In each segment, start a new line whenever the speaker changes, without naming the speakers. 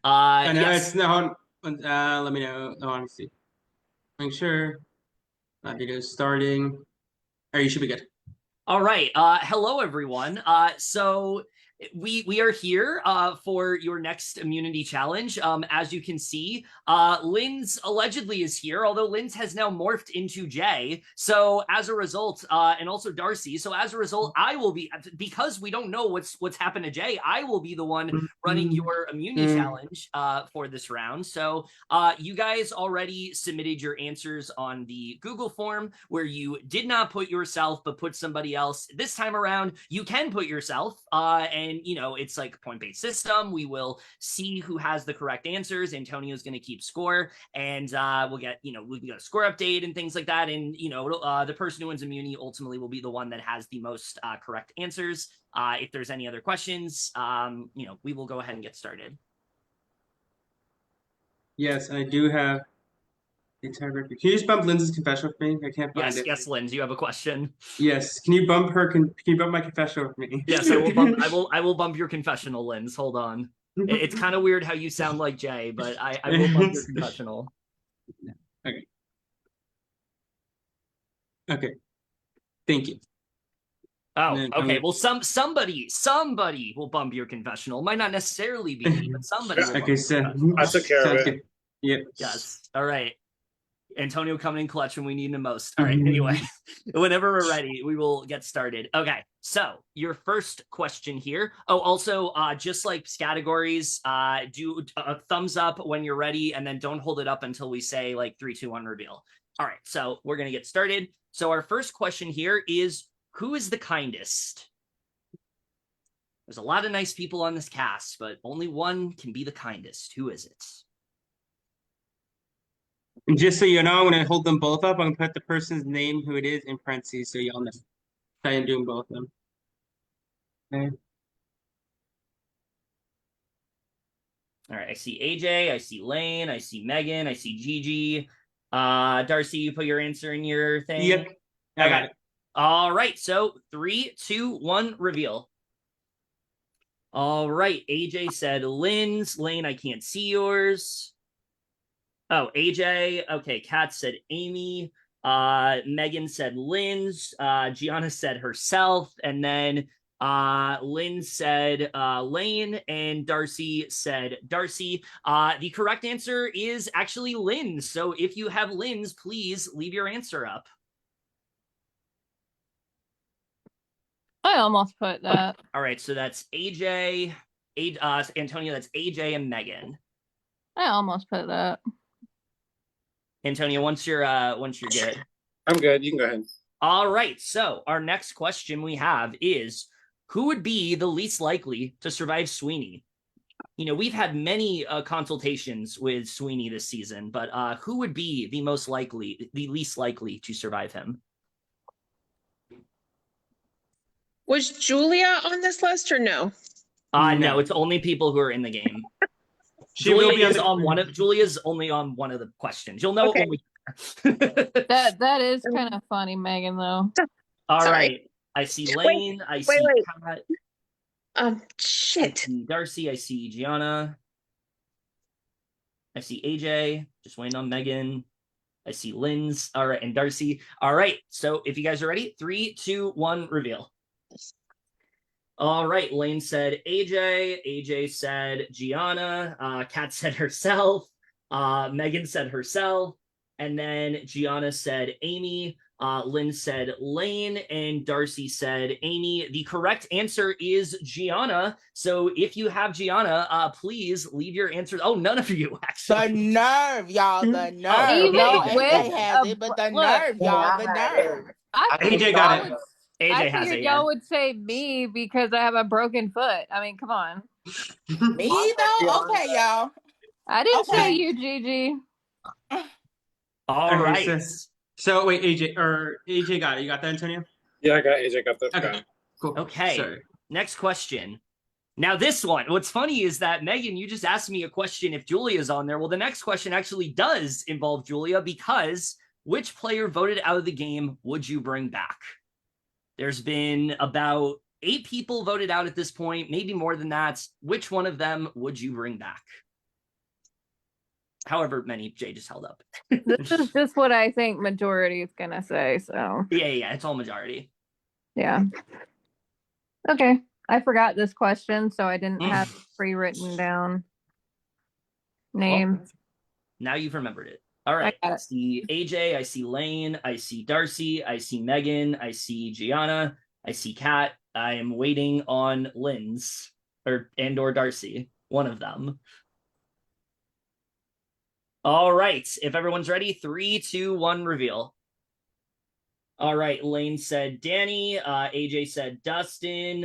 I know
Yes.
it's no. Let me know. Oh, let me see. Make sure that video is starting. Or you should be good.
All right. Hello, everyone. So we are here for your next immunity challenge. As you can see, Linz allegedly is here, although Linz has now morphed into Jay. So as a result, and also Darcy. So as a result, I will be, because we don't know what's happened to Jay, I will be the one running your immunity challenge for this round. So you guys already submitted your answers on the Google form where you did not put yourself but put somebody else. This time around, you can put yourself, and it's like a point-based system. We will see who has the correct answers. Antonio's going to keep score, and we'll get a score update and things like that. And the person who wins immunity ultimately will be the one that has the most correct answers. If there's any other questions, we will go ahead and get started.
Yes, I do have a tiebreaker. Can you just bump Lindsay's confessional for me? I can't find it.
Yes, Linz, you have a question.
Yes. Can you bump her? Can you bump my confessional for me?
Yes, I will bump. I will bump your confessional, Linz. Hold on. It's kind of weird how you sound like Jay, but I will bump your confessional.
Okay. Okay. Thank you.
Oh, okay. Well, somebody will bump your confessional. Might not necessarily be me, but somebody will.
Okay, so
I took care of it.
good. Yep.
Yes. All right. Antonio coming in clutch when we need him most. All right. Anyway, whenever we're ready, we will get started. Okay. So your first question here. Oh, also, just like categories, do a thumbs up when you're ready, and then don't hold it up until we say like 3, 2, 1 reveal. All right. So we're gonna get started. So our first question here is, who is the kindest? There's a lot of nice people on this cast, but only one can be the kindest. Who is it?
And just so you know, I'm gonna hold them both up. I'm gonna put the person's name, who it is, in parentheses, so y'all know. Try and do both of them. Okay.
All right, I see AJ, I see Lane, I see Megan, I see Gigi. Darcy, you put your answer in your thing?
Yep. I got it.
All right, so 3, 2, 1, reveal. All right, AJ said Lynn's. Lane, I can't see yours. Oh, AJ. Okay, Kat said Amy. Megan said Lynn's. Gianna said herself. And then Lynn said Lane, and Darcy said Darcy. The correct answer is actually Lynn. So if you have Lynn's, please leave your answer up.
I almost put that.
All right, so that's AJ, Antonio, that's AJ and Megan.
I almost put that.
Antonio, once you're good.
I'm good. You can go ahead.
All right, so our next question we have is, who would be the least likely to survive Sweeney? We've had many consultations with Sweeney this season, but who would be the least likely to survive him?
Was Julia on this list or no?
No, it's only people who are in the game. Julia's only on one of the questions. You'll know it when we.
That is kind of funny, Megan. Though.
All right, I see Lane. I see Kat.
Shit.
I see Darcy. I see Gianna. I see AJ. Just waiting on Megan. I see Lynn's. All right, and Darcy. All right. So if you guys are ready, 3, 2, 1, reveal. All right, Lane said AJ, AJ said Gianna, Kat said herself, Megan said herself, and then Gianna said Amy, Lynn said Lane, and Darcy said Amy. The correct answer is Gianna. So if you have Gianna, please leave your answers. Oh, none of you, actually.
The nerve, y'all, the nerve.
Even
no,
with
AJ has it, but the nerve, y'all, the nerve.
AJ got it.
AJ has it.
Y'all would say me because I have a broken foot. I mean, come on.
Me though? Okay, y'all.
I didn't say you, Gigi.
All right.
So wait, AJ got it. You got that, Antonio?
Yeah, I got AJ. Got that.
Okay. Cool.
Okay.
Sorry.
Next question. Now this one, what's funny is that, Megan, you just asked me a question if Julia's on there. Well, the next question actually does involve Julia, because which player voted out of the game would you bring back? There's been about 8 people voted out at this point, maybe more than that. Which one of them would you bring back? however many Jay just held up.
This is just what I think majority is gonna say. So
Yeah, it's all majority.
yeah. Okay, I forgot this question, so I didn't have pre-written down names.
Well, now you've remembered it. All right.
got
I
it.
see AJ. I see Lane. I see Darcy. I see Megan. I see Gianna. I see Kat. I am waiting on Lynn's or Darcy. One of them. All right. If everyone's ready, 3, 2, 1, reveal. All right. Lane said Danny. AJ said Dustin.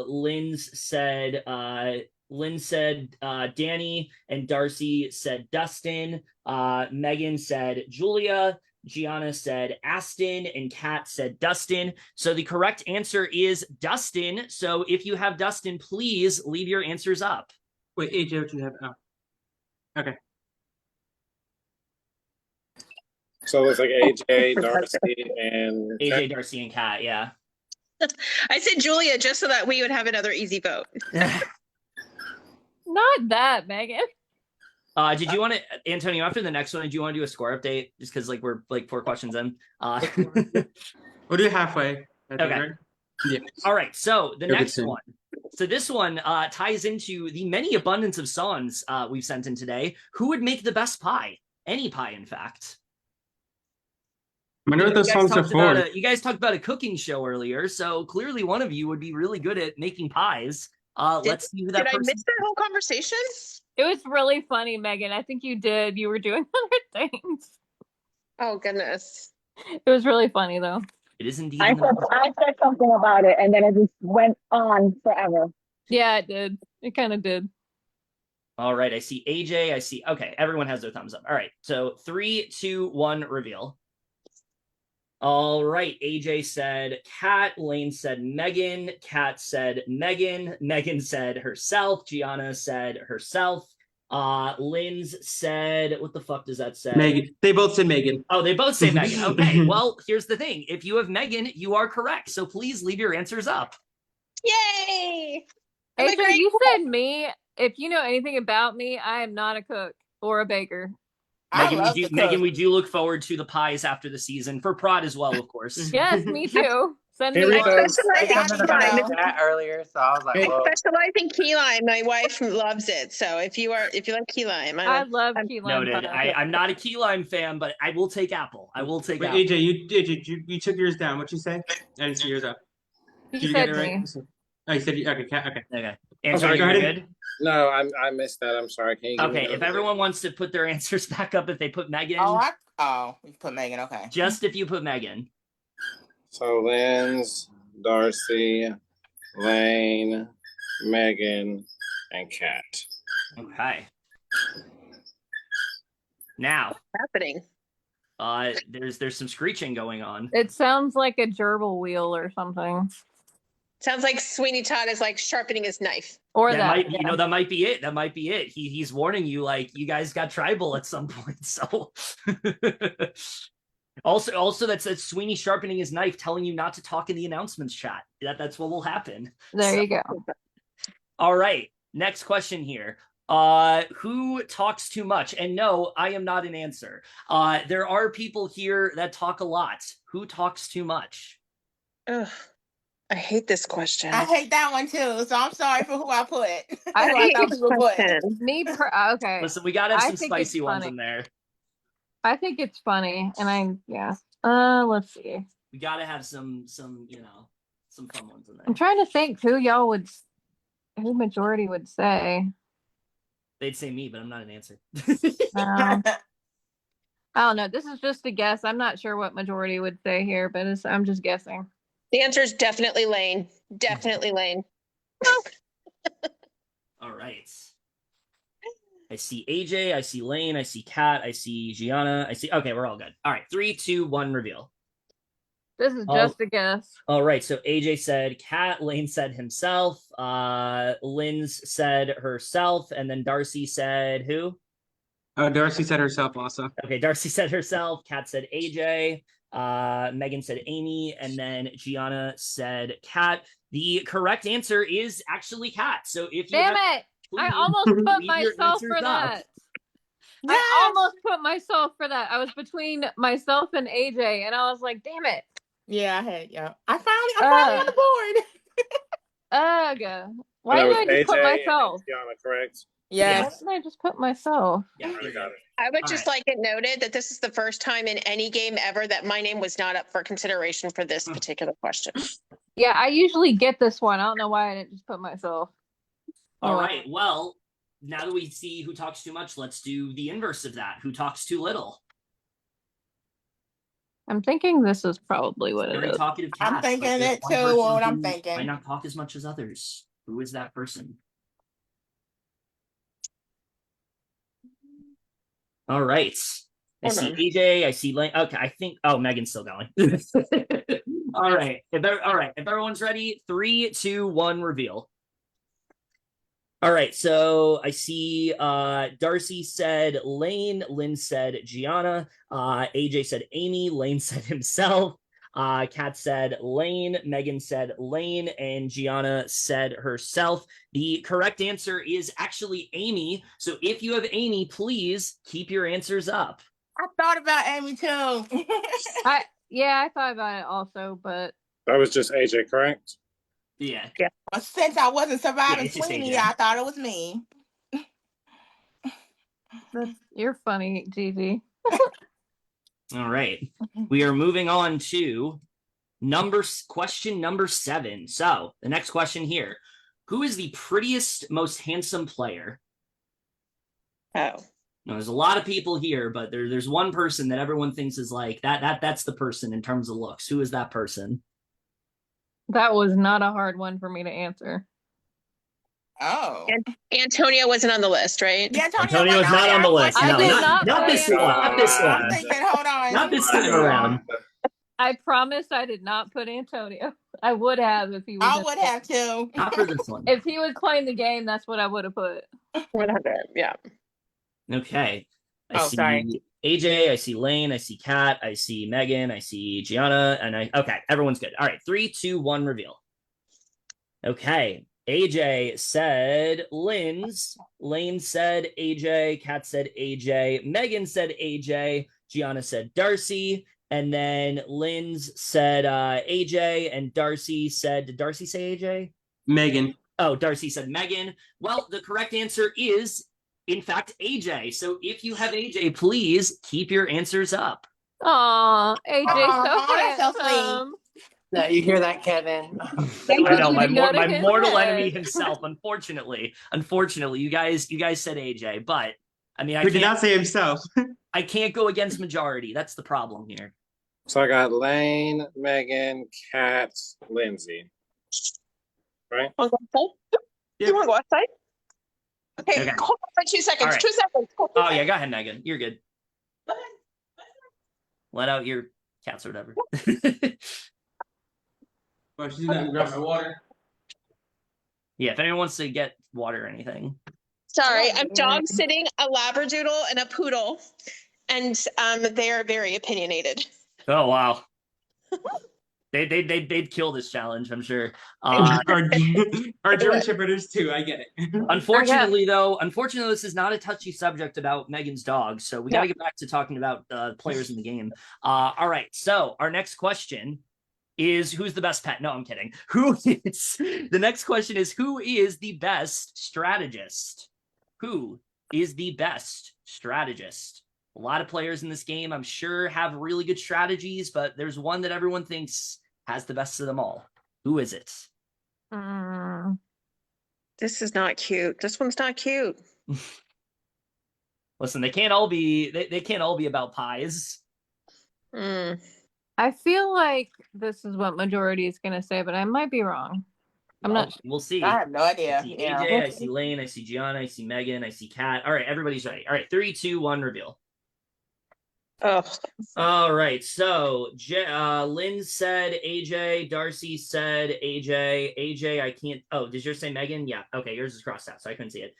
Lynn said Danny, and Darcy said Dustin. Megan said Julia. Gianna said Aston, and Kat said Dustin. So the correct answer is Dustin. So if you have Dustin, please leave your answers up.
Wait, AJ, what do you have? Oh. Okay.
So it's like AJ, Darcy, and
AJ, Darcy, and Kat, yeah.
I said Julia just so that we would have another easy vote.
Not that, Megan.
Did you want to, Antonio, after the next one, did you want to do a score update? Just because we're 4 questions in.
We'll do halfway. I think,
Okay.
right? Yeah.
All right, so the
You'll get
next
soon.
one. So this one ties into the many abundance of songs we've sent in today. Who would make the best pie? Any pie, in fact.
I wonder what those songs are for.
You guys talked about a cooking show earlier, so clearly one of you would be really good at making pies. Let's see who that
Did I
person.
miss that whole conversation?
It was really funny, Megan. I think you did. You were doing other things.
Oh goodness.
It was really funny though.
It is indeed.
I said something about it, and then it just went on forever.
Yeah, it did. It kind of did.
All right, I see AJ. I see. Okay, everyone has their thumbs up. All right, so 3, 2, 1, reveal. All right, AJ said Kat, Lane said Megan, Kat said Megan, Megan said herself, Gianna said herself, Lynn's said, what the fuck does that say?
Megan. They both said Megan.
Oh, they both say Megan. Okay, well, here's the thing. If you have Megan, you are correct. So please leave your answers up.
Yay! I'm a
AJ,
great
you
cook.
said me. If you know anything about me, I am not a cook or a baker.
I
Megan,
love
we do,
the
Megan,
cook.
we do look forward to the pies after the season for Prod as well, of course.
Yes, me too. Send
Here
me
we
one.
go.
I specialize in key lime.
that earlier, so I was like,
Hey.
whoa.
I specialize in key lime. My wife loves it. So if you like key lime,
I love
I'm
key lime
Noted.
pie.
I'm not a key lime fan, but I will take apple. I will take
Wait,
apple.
AJ, you took yours down. What'd you say? I didn't see yours up.
You
Did you
said
get it right?
me.
Oh, you said okay. Kat, okay.
Okay.
sorry,
Antonio,
go
you're
ahead.
good?
No, I missed that. I'm sorry. Can you give me
Okay,
those
if
again?
everyone wants to put their answers back up, if they put Megan,
You put Megan, okay.
just if you put Megan.
So Lynn's, Darcy, Lane, Megan, and Kat.
Okay. Now,
happening.
there's some screeching going on.
It sounds like a gerbil wheel or something.
Sounds like Sweeney Todd is like sharpening his knife.
Or
That
that.
might,
yeah.
that might be it. That might be it. He's warning you, like, you guys got tribal at some point. So, also that's Sweeney sharpening his knife, telling you not to talk in the announcements chat. That's what will happen.
There you go.
All right, next question here. Who talks too much? And no, I am not an answer. There are people here that talk a lot. Who talks too much?
Ugh, I hate this question.
I hate that one too, so I'm sorry for who I put.
I
Who
hate
thought
this
people put.
question.
Okay.
Listen, we gotta have
I
some
think
spicy
it's
ones
funny.
in there.
I think it's funny, and let's see.
We gotta have some some fun ones in there.
I'm trying to think who majority would say.
They'd say me, but I'm not an answer.
I don't know. This is just a guess. I'm not sure what majority would say here, but I'm just guessing.
The answer is definitely Lane. Definitely Lane.
All right. I see AJ, I see Lane, I see Kat, I see Gianna, I see. Okay, we're all good. All right, 3, 2, 1, reveal.
This is just a guess.
All right, so AJ said Kat, Lane said himself, Lynn's said herself, and then Darcy said who?
Oh, Darcy said herself also.
Okay, Darcy said herself, Kat said AJ, Megan said Amy, and then Gianna said Kat. The correct answer is actually Kat. So if you
Damn
have,
it! I
please
almost put
leave your
myself
answers
for
up.
that. I almost put myself for that. I was between myself and AJ, and I was like, damn it.
Yeah, I'm finally on the board.
Why
That
did
was
I just put
AJ
myself?
and Tiana, correct?
Why
Yes.
did I just put myself?
Yeah,
Alright,
you're
got
good.
it.
I would
All
just
right.
like it noted that this is the first time in any game ever that my name was not up for consideration for this particular question.
Yeah, I usually get this one. I don't know why I didn't just put myself.
All
Oh,
right. Well, now that we see who talks too much, let's do the inverse of that. Who talks too little?
I'm thinking this is probably what it
Very
is.
talkative
I'm
cats. but
thinking
there's
it
one
too,
person
what I'm
who
thinking.
Might not talk as much as others. Who is that person? All right. I
Hold
see
on.
AJ. I see Lane. Okay, I think. Oh, Megan's still going. All right. All right. If everyone's ready, 3, 2, 1, reveal. All right. So I see Darcy said Lane. Lynn said Gianna. AJ said Amy. Lane said himself. Kat said Lane. Megan said Lane. And Gianna said herself. The correct answer is actually Amy. So if you have Amy, please keep your answers up.
I thought about Amy too.
I thought about it also, but
That was just AJ, correct?
Yeah.
But since I wasn't surviving
it's just
Sweeney,
AJ.
I thought it was me.
you're funny, Gigi.
All right. We are moving on to question number 7. So the next question here. Who is the prettiest, most handsome player?
Oh.
Now, there's a lot of people here, but there's one person that everyone thinks is like that's the person in terms of looks. Who is that person?
That was not a hard one for me to answer.
Oh.
Antonio wasn't on the list, right?
Yeah,
Antonio is not on the list.
I
No,
did not
not
put
this
Antonio.
one. Not this
I'm
one.
thinking, hold on.
Not this time around.
I promise I did not put Antonio. I would have if he was.
I would have too.
Not for this one.
If he was playing the game, that's what I would have put.
100. Yeah.
Okay. I see
sorry.
AJ, I see Lane, I see Kat, I see Megan, I see Gianna, and okay, everyone's good. All right, 3, 2, 1, reveal. Okay. AJ said Lynn's. Lane said AJ. Kat said AJ. Megan said AJ. Gianna said Darcy. And then Lynn's said AJ. And Darcy said, did Darcy say AJ?
Megan.
Oh, Darcy said Megan. Well, the correct answer is, in fact, AJ. So if you have AJ, please keep your answers up.
Aw, AJ,
Aw,
so
that's so sweet.
handsome.
No, you hear that, Kevin?
I know, my,
You go to
my
his
mortal
head.
enemy himself. Unfortunately, you guys said AJ, but I mean,
Who did not say himself?
I can't go against majority. That's the problem here.
So I got Lane, Megan, Kat, Lindsay. Right?
Want to go outside?
Yeah.
You want to go outside? Okay,
Okay.
hold on for 2 seconds.
All right.
2 seconds.
Oh yeah, go ahead, Megan. You're good. Let out your cats or whatever.
Oh, she's not grab my water.
Yeah, if anyone wants to get water or anything.
Sorry, I'm dog sitting a Labradoodle and a poodle, and they are very opinionated.
Oh wow. They'd kill this challenge, I'm sure.
Our German Shepherders too. I get it.
Unfortunately, this is not a touchy subject about Megan's dog, so we got to get back to talking about players in the game. All right, so our next question is, who's the best pet? No, I'm kidding. The next question is, who is the best strategist? Who is the best strategist? A lot of players in this game, I'm sure, have really good strategies, but there's one that everyone thinks has the best of them all. Who is it?
This is not cute. This one's not cute.
Listen, they can't all be about pies.
I feel like this is what majority is going to say, but I might be wrong.
We'll see.
I have no idea.
I see AJ, I see Lane, I see Gianna, I see Megan, I see Kat. All right, everybody's ready. All right, 3, 2, 1, reveal.
Oh,
All right, so Lynn said AJ, Darcy said AJ, I can't. Oh, did yours say Megan? Yeah. Okay, yours is crossed out, so I couldn't see it.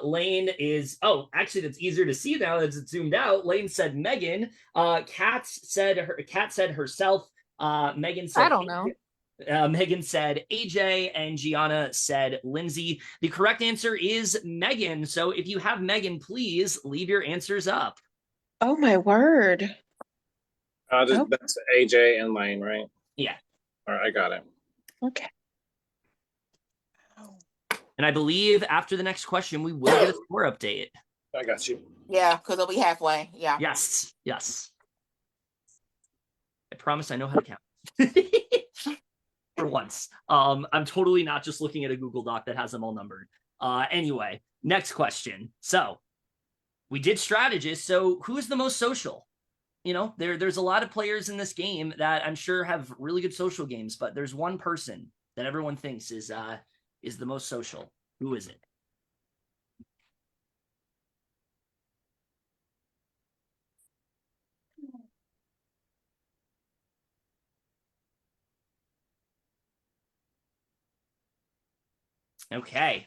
Lane is. Oh, actually, that's easier to see now that it's zoomed out. Lane said Megan. Kat said herself. Megan said.
I don't know.
Megan said AJ, and Gianna said Lindsay. The correct answer is Megan. So if you have Megan, please leave your answers up.
Oh my word. Oh.
That's AJ and Lane, right?
Yeah.
All right, I got it.
Okay.
And I believe after the next question, we will get a score update.
I got you.
Yeah, because it'll be halfway. Yeah.
Yes. I promise I know how to count. For once. I'm totally not just looking at a Google Doc that has them all numbered. Anyway, next question. So we did strategists. So who is the most social? You know, there's a lot of players in this game that I'm sure have really good social games, but there's one person that everyone thinks is the most social. Who is it? Okay.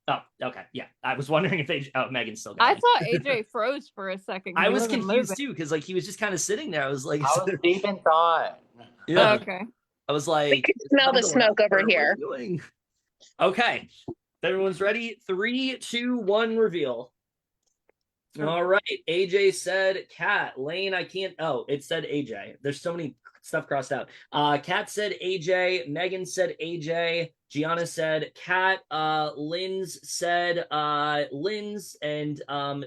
Oh, okay. Yeah. I was wondering if Megan's still going.
I thought AJ froze for a second.
I was confused too, because like he was just kind of sitting there. I was like,
I was deep in thought.
yeah.
Okay.
I was like,
We can smell the smoke over here.
Okay. Everyone's ready? 3, 2, 1, reveal. All right. AJ said Kat. Lane, I can't. Oh, it said AJ. There's so many stuff crossed out. Kat said AJ. Megan said AJ. Gianna said Kat. Linz said Linz. And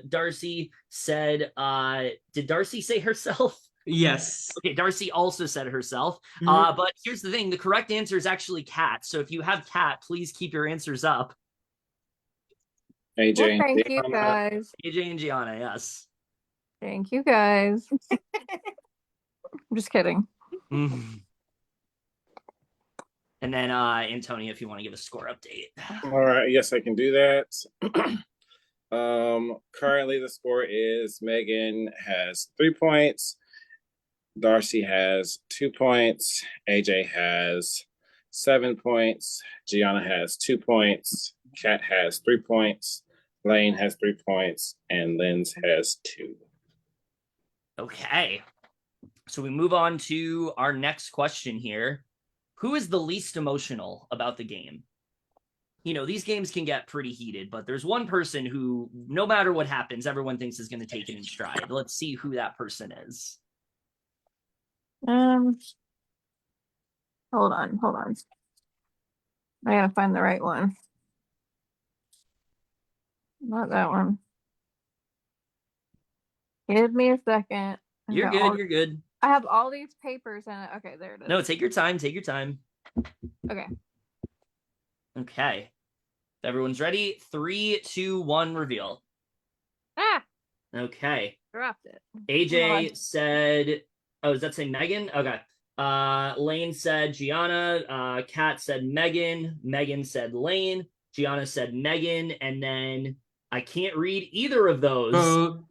Darcy said, did Darcy say herself?
Yes.
Okay, Darcy also said herself. But here's the thing. The correct answer is actually Kat. So if you have Kat, please keep your answers up.
AJ.
Well, thank you guys.
AJ and Gianna, yes.
Thank you guys. I'm just kidding.
And then Antonio, if you want to give a score update.
All right, yes, I can do that. Currently the score is Megan has 3 points, Darcy has 2 points, AJ has 7 points, Gianna has 2 points, Kat has 3 points, Lane has 3 points, and Linz has 2.
Okay. So we move on to our next question here. Who is the least emotional about the game? You know, these games can get pretty heated, but there's one person who, no matter what happens, everyone thinks is going to take it in stride. Let's see who that person is.
Hold on. I gotta find the right one. Not that one. Give me a second.
You're good. You're good.
I have all these papers in it. Okay, there it is.
No, take your time. Take your time.
Okay.
Okay. If everyone's ready, 3, 2, 1, reveal.
Ah!
Okay.
Dropped it.
AJ said, oh, does that say Megan? Okay. Lane said Gianna. Kat said Megan. Megan said Lane. Gianna said Megan. And then I can't read either of those.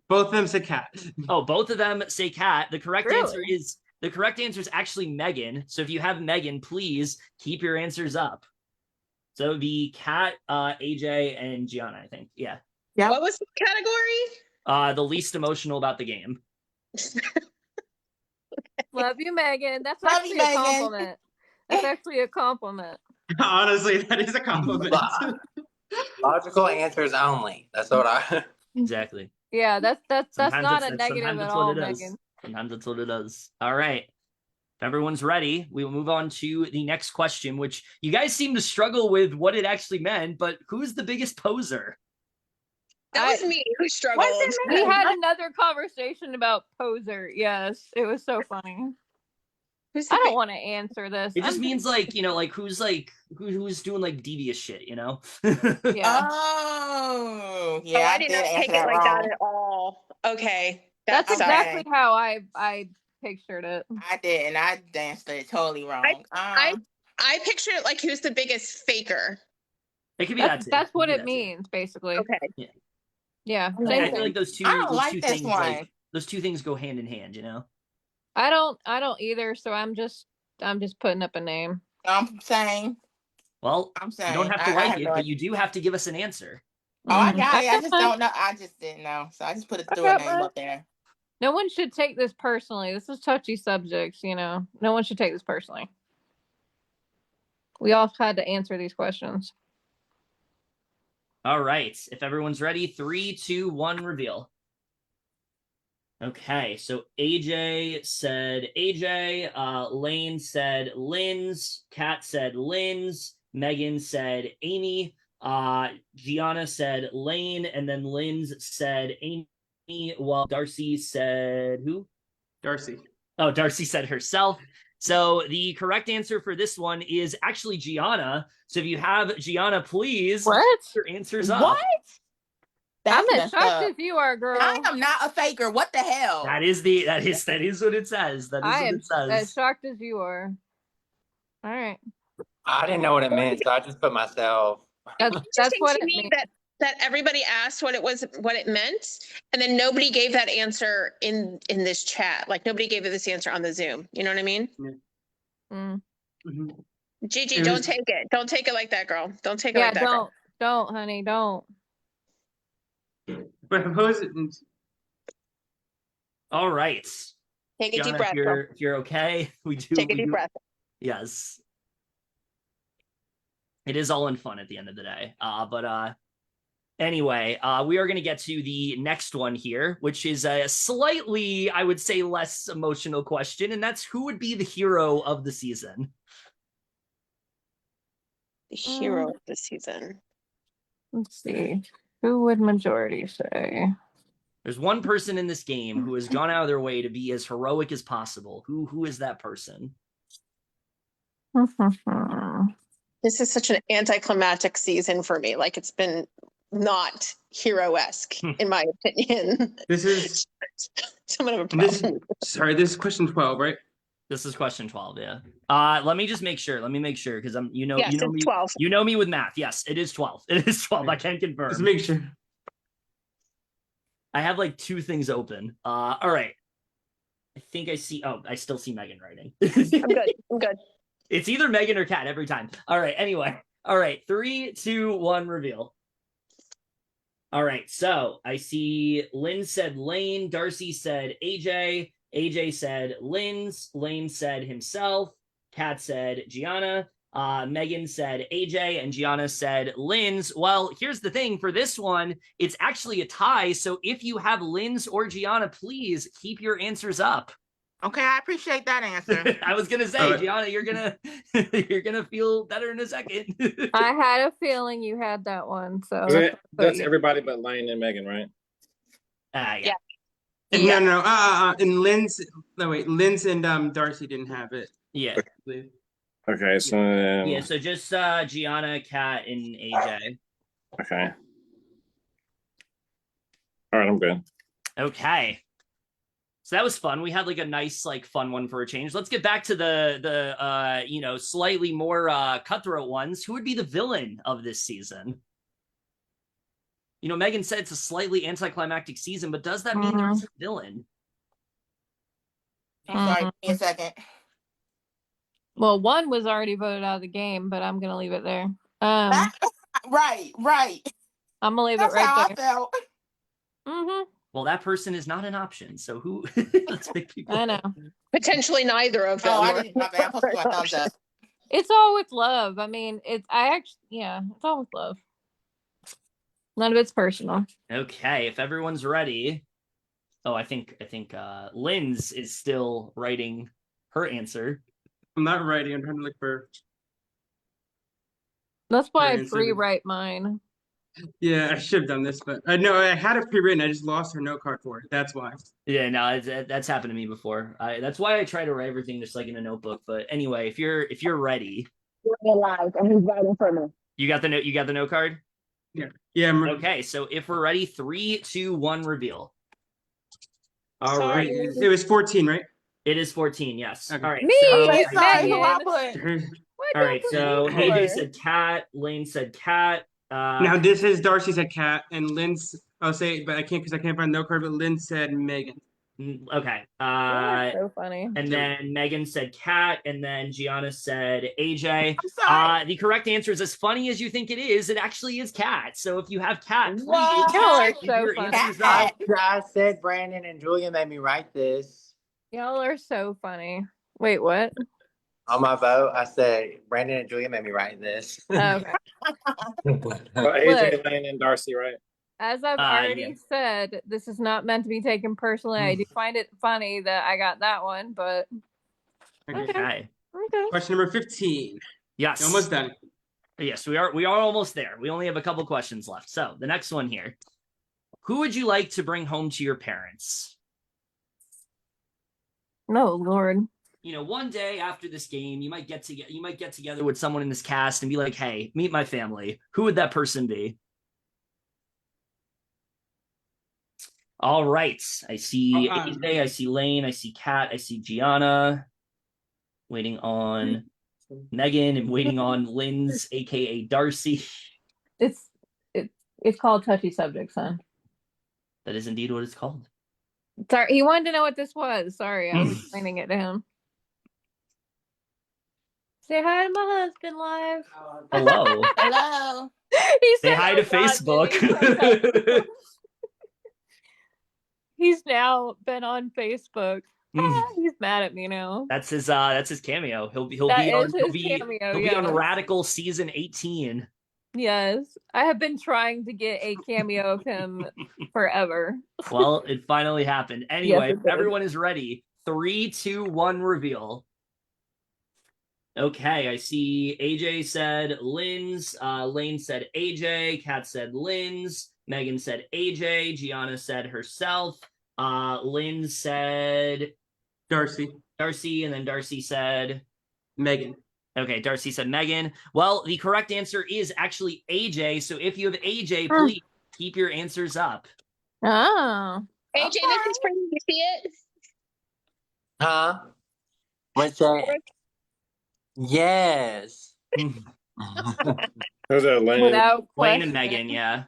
Both of them said Kat.
Oh, both of them say Kat. The correct
Really?
answer is actually Megan. So if you have Megan, please keep your answers up. So it would be Kat, AJ, and Gianna, I think. Yeah.
Yeah.
What was the category?
The least emotional about the game.
Love you, Megan. That's
Love
actually
you,
a
Megan.
compliment. That's actually a compliment.
Honestly, that is a compliment.
Logical answers only. That's what I.
Exactly.
Yeah, that's
Sometimes
not
it's-
a negative
sometimes
at
that's what
all,
it is.
Megan.
Sometimes that's what it is. All right. If everyone's ready, we will move on to the next question, which you guys seem to struggle with what it actually meant, but who's the biggest poser?
That was me who struggled.
We had another conversation about poser. Yes, it was so funny. I don't want to answer this.
It just means like who's doing like devious shit, you know?
Yeah.
Oh, yeah.
I did not
answer
take it like
wrong.
that at all. Okay.
That's
sucks.
exactly how I pictured it.
I did, and I danced it totally wrong.
I pictured it like who's the biggest faker.
It could be that
That's,
too.
that's what
Could
it
be that too.
means, basically.
Okay.
Yeah.
I
Same
feel
thing.
like those two
I don't like this
things
one.
those two things go hand in hand, you know?
I don't either, so I'm just putting up a name.
I'm saying.
Well,
I'm
you
saying.
don't have to
I
like
have
it,
no
but
idea.
you do have to give us an answer.
Oh, I
Mhm.
got it. I just don't know. I just didn't know. So I just put a name up there.
No one should take this personally. This is touchy subjects, you know. No one should take this personally. We all had to answer these questions.
All right. If everyone's ready, 3, 2, 1, reveal. Okay, so AJ said AJ, Lane said Lynn's, Kat said Lynn's, Megan said Amy, Gianna said Lane, and then Lynn's said Amy, while Darcy said who?
Darcy.
Oh, Darcy said herself. So the correct answer for this one is actually Gianna. So if you have Gianna, please
What?
your answers up.
What? That's
I'm as
messed
shocked
up.
as you are, girl.
I am not a faker. What the hell?
That is what it says. That is
I
what
am
it says.
as shocked as you are. All right.
I didn't know what it meant, so I just put myself.
That's
Interesting
what
to
it
me
means.
that everybody asked what it meant, and then nobody gave that answer in this chat. Like nobody gave this answer on the Zoom. You know what I mean?
Mm.
Mhm.
Gigi,
It
don't
was-
take it. Don't take it like that, girl. Don't take it
Yeah,
like that, girl.
don't, honey, don't.
But suppose
All right.
Take a
Gianna,
deep breath, girl.
if you're okay, we do.
Take a deep breath.
Yes. It is all in fun at the end of the day. Anyway, we are going to get to the next one here, which is a slightly, I would say, less emotional question, and that's who would be the hero of the season?
The hero of the season.
Let's see. Who would majority say?
There's one person in this game who has gone out of their way to be as heroic as possible. Who is that person?
This is such an anticlimactic season for me. Like it's been not hero-esque, in my opinion.
this is
Someone have a
this
problem.
this is question 12, right?
This is question 12, yeah. Let me just make sure. Let me make sure because
Yes,
you know
it's
me.
12.
You know me with math. Yes, it is 12. It is 12. I can confirm.
Just make sure.
I have like 2 things open. All right. I think I see. Oh, I still see Megan writing.
I'm good. I'm good.
It's either Megan or Kat every time. All right. Anyway. All right. 3, 2, 1, reveal. All right. So I see Lynn said Lane. Darcy said AJ. AJ said Lynn's. Lane said himself. Kat said Gianna. Megan said AJ, and Gianna said Lynn's. Well, here's the thing for this one, it's actually a tie. So if you have Lynn's or Gianna, please keep your answers up.
Okay, I appreciate that answer.
I was gonna say, Gianna, you're gonna feel better in a second.
I had a feeling you had that one, so
That's everybody but Lane and Megan, right?
Yeah.
No, no, and Lynn's. No, wait, Lynn's and Darcy didn't have it.
Yeah.
Okay, so
Yeah, so just Gianna, Kat, and AJ.
okay. All right, I'm good.
Okay. So that was fun. We had like a nice, like fun one for a change. Let's get back to the slightly more cutthroat ones. Who would be the villain of this season? You know, Megan said it's a slightly anticlimactic season, but does that mean there's a villain?
I'm sorry, give me a second.
Well, one was already voted out of the game, but I'm gonna leave it there.
Right.
I'm gonna leave
That's
it right
how
there.
I felt.
Well, that person is not an option. So who? Let's pick people.
I know.
Potentially neither of them.
Oh, I
are-
didn't. My bad. I put my thumbs up.
It's all with love. I mean, it's all with love. None of it's personal.
Okay, if everyone's ready. Oh, I think Lynn's is still writing her answer.
I'm not writing. I'm trying to look for.
That's why I
Very
pre-write mine.
Yeah, I should have done this, but I know I had it pre-written. I just lost her note card for it. That's why.
Yeah, no, that's happened to me before. That's why I try to write everything just like in a notebook. But anyway, if you're ready,
We're live, and he's writing for me.
you got the note. You got the note card.
Yeah.
Okay, so if we're ready, 3, 2, 1, reveal.
All
Sorry.
right. It was 14, right?
It is 14. Yes.
Okay.
All right.
Me,
so,
Sorry, who I
Megan.
put?
What
all right.
don't
So
you
AJ
for?
said cat. Lane said cat.
Now this is Darcy said Kat, and Lynn's. I'll say, but I can't because I can't find no card. But Lynn said Megan.
Okay.
You're so funny.
And then Megan said cat, and then Gianna said AJ.
I'm sorry.
The correct answer is as funny as you think it is. It actually is cat. So if you have cat, please
What?
Y'all are
keep
so
your
funny.
answers
I,
up.
I said Brandon and Julia made me write this.
Y'all are so funny. Wait, what?
On my vote, I said Brandon and Julia made me write this.
Okay.
Well, AJ, Lane, and Darcy, right?
As I've
Yeah.
already said, this is not meant to be taken personally. I do find it funny that I got that one, but
Okay.
Okay.
okay.
Question number 15.
Yes.
Almost done.
Yes, we are almost there. We only have a couple questions left. So the next one here. Who would you like to bring home to your parents?
No, Lord.
You know, one day after this game, you might get together with someone in this cast and be like, "Hey, meet my family." Who would that person be? All right. I see AJ, I see Lane, I see Kat, I see Gianna. Waiting on Megan and waiting on Lynn's, aka Darcy.
It's called touchy subject, son.
That is indeed what it's called.
Sorry, he wanted to know what this was. Sorry, I was explaining it to him. Say hi to my husband live.
Hello.
Hello.
He
Say
said,
hi
"Oh,
to
God, did
Facebook.
he say that?" He's now been on Facebook. He's mad at me now.
That's his cameo. He'll be
Cameo,
on
yes.
Radical season 18.
Yes. I have been trying to get a cameo of him forever.
Well, it finally happened. Anyway,
Yes, it did.
everyone is ready. 3, 2, 1, reveal. Okay, I see AJ said Lynn's, Lane said AJ, Kat said Lynn's, Megan said AJ, Gianna said herself, Lynn said
Darcy.
Darcy, and then Darcy said
Megan.
Okay, Darcy said Megan. Well, the correct answer is actually AJ. So if you have AJ, please keep your answers up.
Oh.
AJ, this is for you. You see it?
Huh? What's that? Yes.
Those are Lane.
Without
Lane and
question.
Megan, yeah.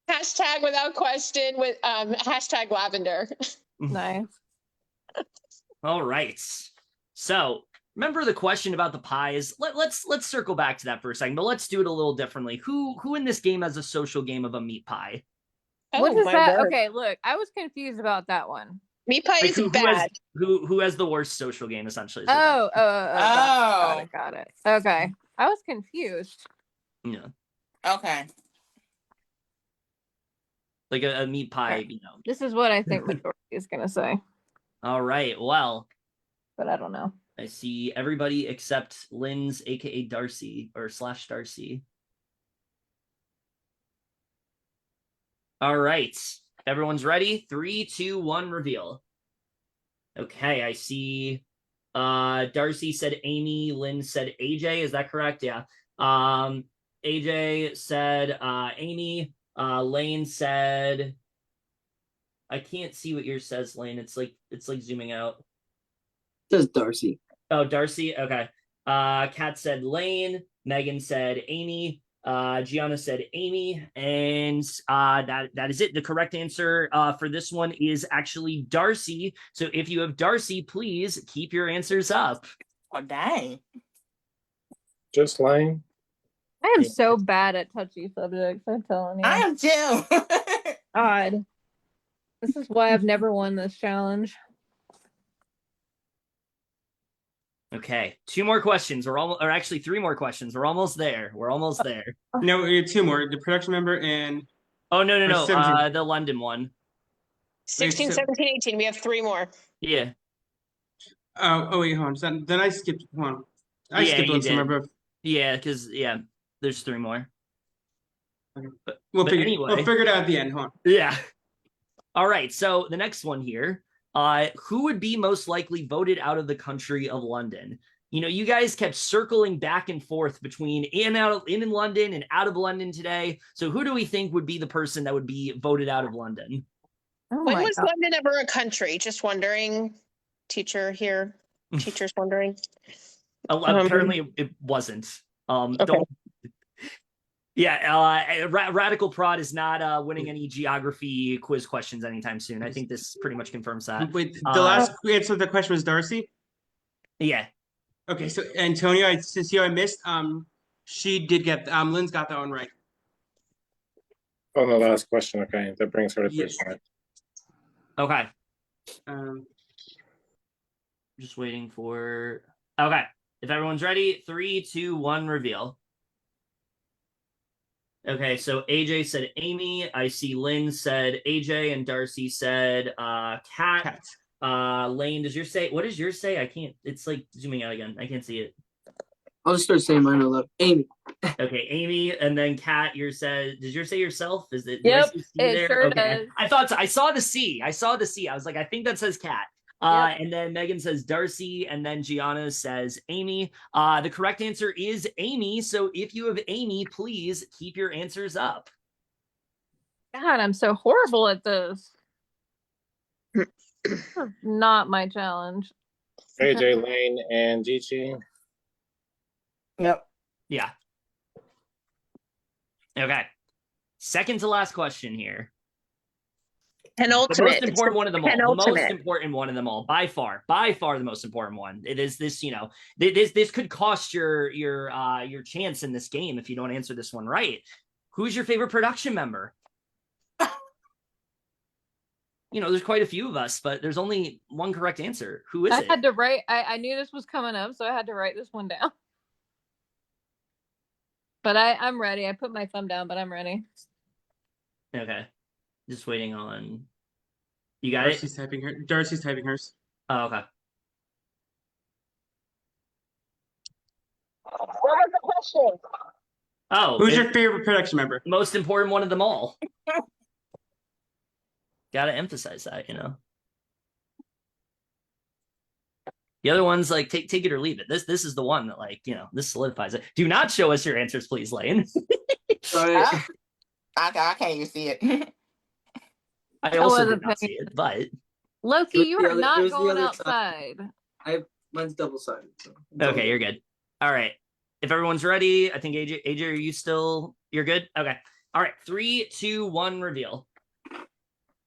Hashtag without question with hashtag lavender.
Nice.
All right. So remember the question about the pies? Let's circle back to that for a second, but let's do it a little differently. Who in this game has a social game of a meat pie?
What
Oh,
is
my
that?
word.
Okay, look, I was confused about that one.
Meat pie
Like
is bad.
who has the worst social game? Essentially. Is what that-
Oh, got it. Okay, I was confused.
yeah,
Okay.
like a meat pie.
Okay.
You know.
This is what I think majority is gonna say,
All right. Well,
but I don't know.
I see everybody except Lynn's, aka Darcy or / Darcy. All right. Everyone's ready? 3, 2, 1, reveal. Okay, I see Darcy said Amy, Lynn said AJ. Is that correct? Yeah. AJ said Amy, Lane said I can't see what yours says, Lane. It's like zooming out.
It says Darcy.
Oh, Darcy. Okay. Kat said Lane. Megan said Amy. Gianna said Amy, and that is it. The correct answer for this one is actually Darcy. So if you have Darcy, please keep your answers up.
Oh, dang.
Just Lane.
I am so bad at touchy subjects. I'm telling you.
I am too.
Odd. This is why I've never won this challenge.
Okay, 2 more questions. Or actually 3 more questions. We're almost there.
No, we have 2 more. The production member and
Oh no,
Or 17.
the London one.
16,
so-
17, 18. We have 3 more.
Yeah.
oh wait, hold on. Then I skipped one. I
Yeah,
skipped
you
one somewhere,
did.
but
Yeah, because there's 3 more.
we'll
But
figure
anyway.
we'll figure it out at the end. Hold on.
Yeah. All right. So the next one here, who would be most likely voted out of the country of London? You know, you guys kept circling back and forth between in London and out of London today. So who do we think would be the person that would be voted out of London?
Oh
When
my
was
God.
London ever a country? Just wondering. Teacher here. Teacher's wondering.
Apparently it wasn't.
Okay.
Don't. Yeah, Radical Prod is not winning any geography quiz questions anytime soon. I think this pretty much confirms that.
Wait, the last answer to the question was Darcy.
Yeah.
Okay, so Antonio, I see how I missed. She did get Lynn's got that one right.
Oh, the last question. Okay, that brings her to 3
Yes.
points.
Okay.
Um,
Just waiting for. Okay. If everyone's ready, 3, 2, 1, reveal. Okay, so AJ said Amy. I see Lynn said AJ, and Darcy said Kat.
Cat.
Lane, what does yours say? I can't, it's like zooming out again. I can't see it.
I'll just start saying mine aloud. Amy.
Okay, Amy, and then Kat, does yours say yourself? Is it?
Yep,
do I see C
it
there?
sure
Okay.
does.
I thought so. I saw the C. I was like, I think that says Kat. And then Megan says Darcy, and then Gianna says Amy. The correct answer is Amy. So if you have Amy, please keep your answers up.
God, I'm so horrible at this. This is not my challenge.
AJ, Lane, and Gigi.
Yep.
Yeah. Okay. Second to last question here. The
Penultimate.
most important one of them all. The most
Penultimate.
important one of them all, by far the most important one. It is this, this could cost your chance in this game if you don't answer this one right. Who's your favorite production member? There's quite a few of us, but there's only one correct answer. Who is it?
I had to write. I knew this was coming up, so I had to write this one down. But I'm ready. I put my thumb down, but I'm ready.
Okay. Just waiting on. You got
Darcy's
it?
typing her. Darcy's typing hers.
Oh, okay.
What was the question?
Oh,
Who's your favorite production member?
most important one of them all? Gotta emphasize that, The other one's like take it or leave it. This is the one that this solidifies it. Do not show us your answers, please, Lane.
Sorry.
I can't even see it.
I also did
wasn't
not see it, but
Loki,
It was
you
the
are
other- it
not
was the
going
other
outside.
Mine's double-sided. So
okay, you're good. All right. If everyone's ready, I think AJ, are you're good? Okay. All right. 3, 2, 1, reveal.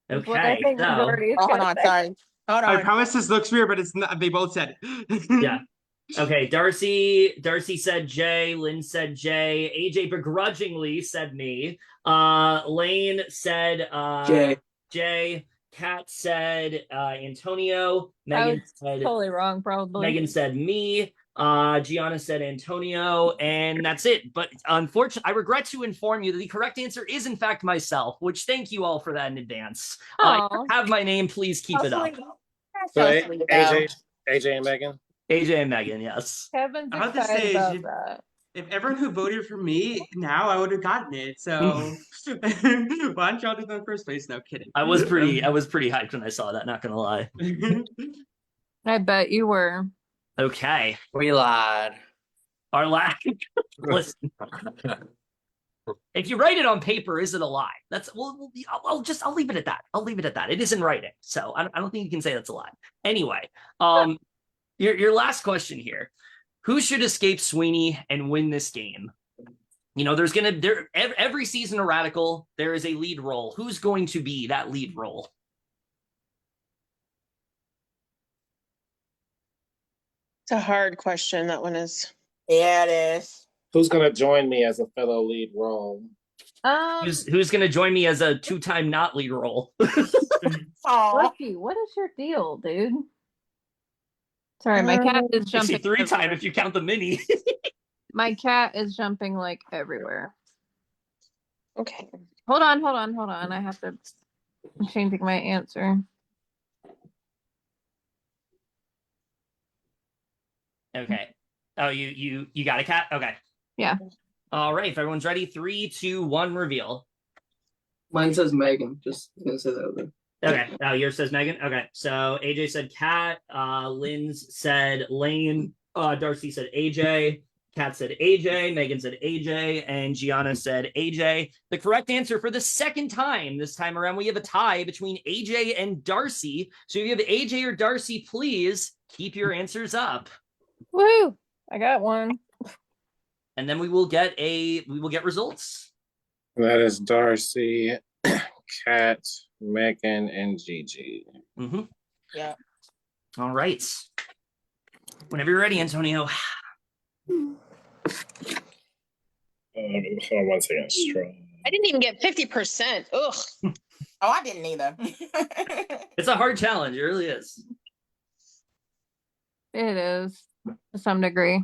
That's what I
Okay.
think
So
majority is
Oh, hold
gonna
on,
say.
sorry. Hold
I
on.
promise this looks weird, but it's not. They both said it.
yeah. Okay, Darcy said J, Lynn said J, AJ begrudgingly said me. Lane said J, Kat said Antonio, Megan said
Totally wrong, probably.
Megan said me, Gianna said Antonio, and that's it. But unfortunately, I regret to inform you that the correct answer is in fact myself, which thank you all for that in advance.
Aw.
Have my name, please keep it up.
So
So sweet,
AJ and Megan.
AJ and Megan, yes.
Kevin's
I have to
excited
say,
about
she-
that.
If everyone who voted for me now, I would have gotten it. So why don't y'all do that in the first place? No kidding.
I was pretty hyped when I saw that, not gonna lie.
I bet you were.
Okay.
We lied.
Our last listen. If you write it on paper, is it a lie? I'll leave it at that. I'll leave it at that. It is in writing. So I don't think you can say that's a lie. Anyway, your last question here. Who should escape Sweeney and win this game? Every season of Radical, there is a lead role. Who's going to be that lead role?
It's a hard question. That one is.
Yeah, it is.
Who's gonna join me as a fellow lead role?
Who's going to join me as a 2-time not lead role?
Oh,
Loki, what is your deal, dude? Sorry, my cat is jumping.
3-time if you count the mini.
My cat is jumping like everywhere.
Okay.
Hold on. I have to. I'm changing my answer.
Okay. Oh, you got a cat? Okay.
Yeah.
All right. If everyone's ready, 3, 2, 1, reveal.
Mine says Megan. Just gonna say that over.
Okay. Oh, yours says Megan. Okay. So AJ said Kat. Lynn's said Lane. Darcy said AJ. Kat said AJ. Megan said AJ. And Gianna said AJ. The correct answer for the second time this time around, we have a tie between AJ and Darcy. So if you have AJ or Darcy, please keep your answers up.
Woo! I got one.
And then we will get results.
That is Darcy, Kat, Megan, and Gigi.
Mm-hmm.
yeah.
All right. Whenever you're ready, Antonio.
Hold on 1 second. Strong.
I didn't even get 50%. Ugh.
Oh, I didn't either.
It's a hard challenge. It really is.
It is. to some degree.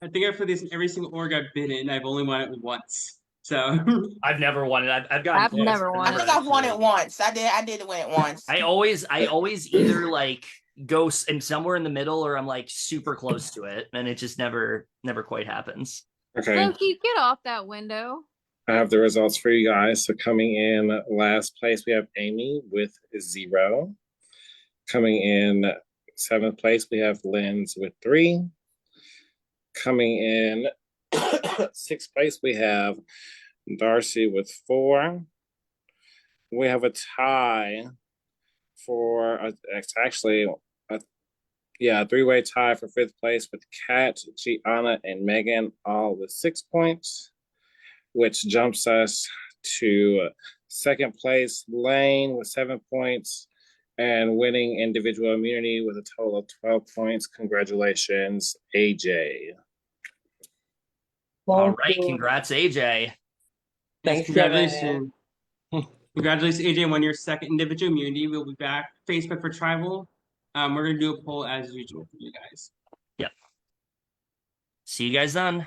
I think for this every single org I've been in, I've only won it once. So
I've never won it. I've gotten
I've
close,
never
but
won
I
never
think I've won it
actually-
once. I did win it once.
I always either like go in somewhere in the middle, or I'm like super close to it, and it just never quite happens.
Okay,
Loki, get off that window.
I have the results for you guys. So coming in last place, we have Amy with 0. Coming in 7th place, we have Linz with 3. Coming in 6th place, we have Darcy with 4. We have a tie for it's actually a 3-way tie for 5th place with Kat, Gianna, and Megan, all with 6 points, which jumps us to 2nd place, Lane with 7 points, and winning individual immunity with a total of 12 points. Congratulations, AJ.
All right, congrats, AJ.
yes, congratulations. Congratulations, AJ, on your 2nd individual immunity. We'll be back Facebook for tribal. We're gonna do a poll as usual for you guys.
Yep. See you guys then.